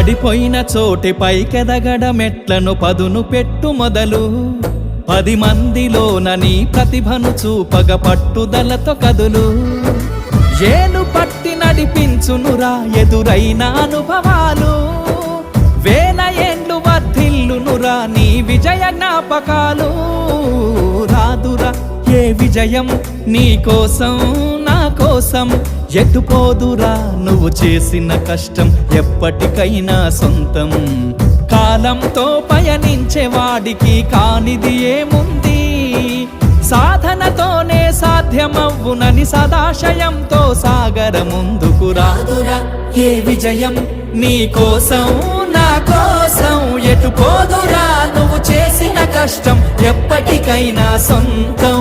పడిపోయిన చోటి పైకెదగడ మెట్లను పదును పెట్టు మొదలు 10 మందిలోన నీ ప్రతిభను చూపగ పట్టుదలతో కదులు ఏలు పట్టి నడిపించునురా ఎదురైన అనుభవాలు వేల ఏండ్లు వర్ధిల్లునురా నీ విజయ జ్ఞాపకాలు రాదురా ఏ విజయం నీ కోసం నా కోసం ఎటుపోదురా నువ్వు చేసిన కష్టం ఎప్పటికైనా సొంతం కాలంతో పయనించే వాడికి కానిది ఏముంది సాధనతోనే సాధ్యమవ్వునని సదాశయంతో సాగర ముందుకు రాదురా ఏ విజయం నీ కోసం నా కోసం ఎటుపోదురా నువ్వు చేసిన కష్టం ఎప్పటికైనా సొంతం